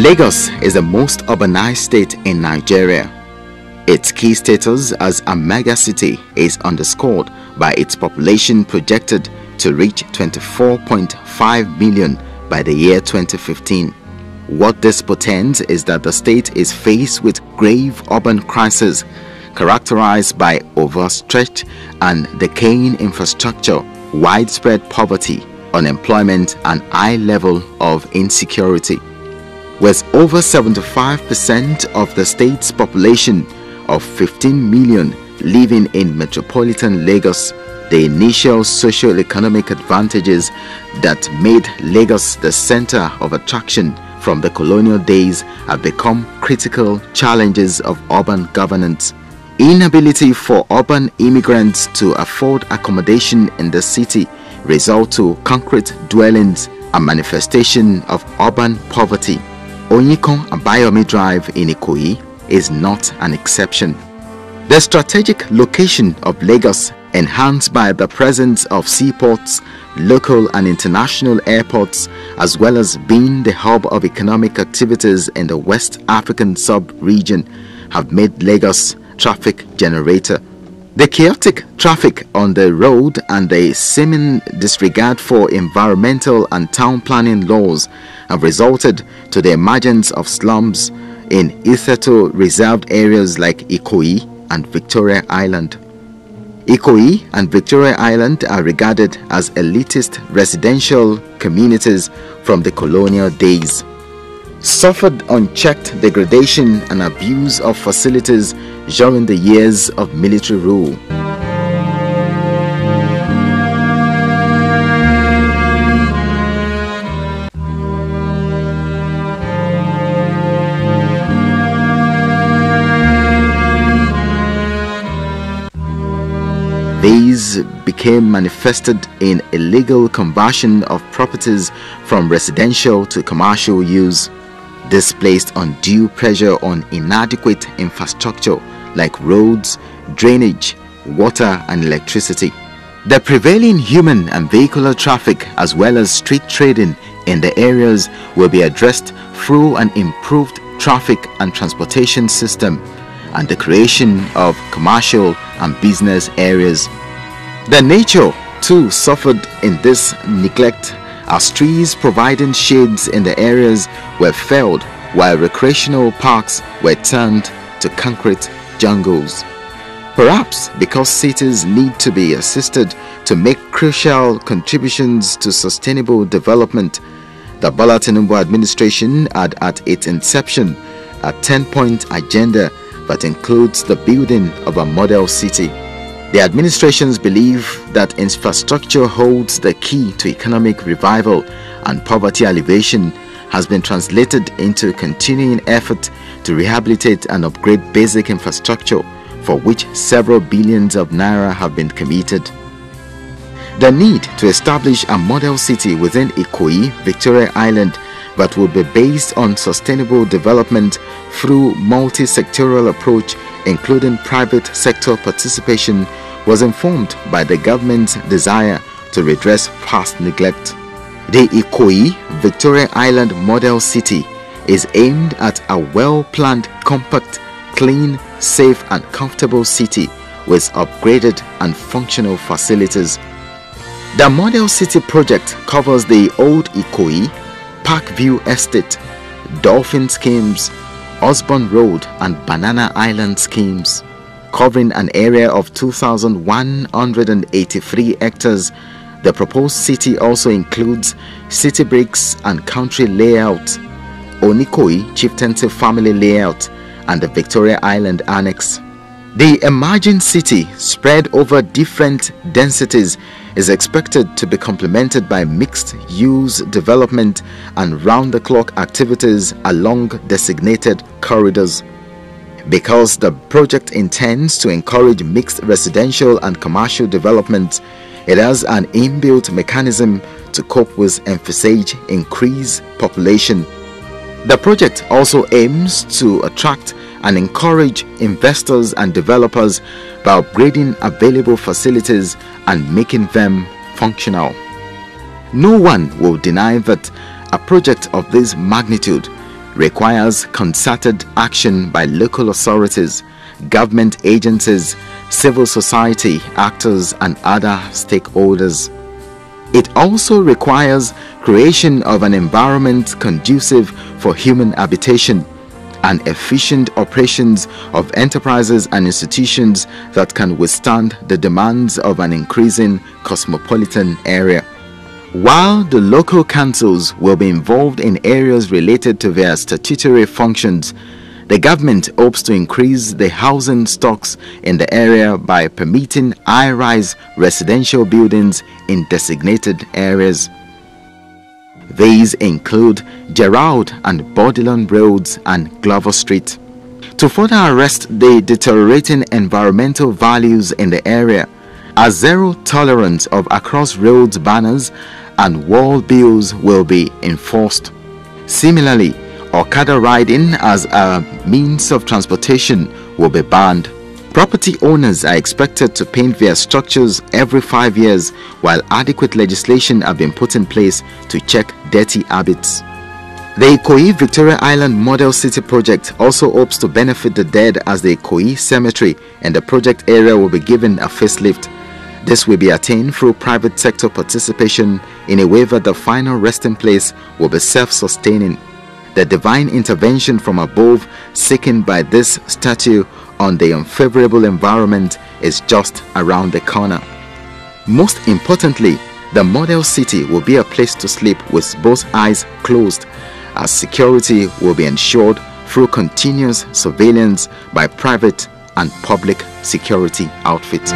Lagos is the most urbanized state in Nigeria. Its key status as a megacity is underscored by its population projected to reach 24.5 million by the year 2015. What this portends is that the state is faced with grave urban crisis characterized by overstretched and decaying infrastructure, widespread poverty, unemployment, and high level of insecurity. With over 75% of the state's population of 15 million living in metropolitan Lagos, the initial socio-economic advantages that made Lagos the center of attraction from the colonial days have become critical challenges of urban governance. Inability for urban immigrants to afford accommodation in the city result to concrete dwellings, a manifestation of urban poverty. Onyikon Abayomi Drive in Ikoyi is not an exception. The strategic location of Lagos, enhanced by the presence of seaports, local and international airports, as well as being the hub of economic activities in the West African sub-region, have made Lagos traffic generator. The chaotic traffic on the road and the seeming disregard for environmental and town planning laws have resulted to the emergence of slums in hitherto reserved areas like Ikoyi and Victoria Island. Ikoyi and Victoria Island are regarded as elitist residential communities from the colonial days. Suffered unchecked degradation and abuse of facilities during the years of military rule. These became manifested in illegal conversion of properties from residential to commercial use. This placed undue pressure on inadequate infrastructure like roads, drainage, water and electricity. The prevailing human and vehicular traffic as well as street trading in the areas will be addressed through an improved traffic and transportation system and the creation of commercial and business areas. The nature too suffered in this neglect as trees providing shades in the areas were felled while recreational parks were turned to concrete jungles. Perhaps because cities need to be assisted to make crucial contributions to sustainable development, the Bola Tinubu administration had at its inception a 10-point agenda that includes the building of a model city. The administrations believe that infrastructure holds the key to economic revival, and poverty alleviation has been translated into continuing effort to rehabilitate and upgrade basic infrastructure, for which several billions of naira have been committed. The need to establish a model city within Ikoyi, Victoria Island, that would be based on sustainable development through multi-sectoral approach, including private sector participation, was informed by the government's desire to redress past neglect. The Ikoyi, Victoria Island Model City is aimed at a well-planned, compact, clean, safe and comfortable city with upgraded and functional facilities. The Model City project covers the Old Ikoyi, Parkview Estate, Dolphin Schemes, Osborne Road and Banana Island schemes. Covering an area of 2,183 hectares, the proposed city also includes city bricks and country layout, Onikoyi Chieftaincy family layout, and the Victoria Island annex. The emerging city, spread over different densities, is expected to be complemented by mixed-use development and round-the-clock activities along designated corridors. Because the project intends to encourage mixed residential and commercial development, it has an inbuilt mechanism to cope with envisaged increased population. The project also aims to attract and encourage investors and developers by upgrading available facilities and making them functional. No one will deny that a project of this magnitude requires concerted action by local authorities, government agencies, civil society actors and other stakeholders. It also requires creation of an environment conducive for human habitation and efficient operations of enterprises and institutions that can withstand the demands of an increasing cosmopolitan area. While the local councils will be involved in areas related to their statutory functions, the government hopes to increase the housing stocks in the area by permitting high-rise residential buildings in designated areas. These include Gerald and Bodilon Roads and Glover Street. To further arrest the deteriorating environmental values in the area, a zero tolerance of across roads banners and wall bills will be enforced. Similarly, Okada riding as a means of transportation will be banned. Property owners are expected to paint their structures every 5 years, while adequate legislation have been put in place to check dirty habits. The Ikoyi Victoria Island Model City project also hopes to benefit the dead, as the Ikoyi Cemetery and the project area will be given a facelift. This will be attained through private sector participation in a way that the final resting place will be self-sustaining. The divine intervention from above seeking by this statue on the unfavorable environment is just around the corner. Most importantly, the model city will be a place to sleep with both eyes closed, as security will be ensured through continuous surveillance by private and public security outfits.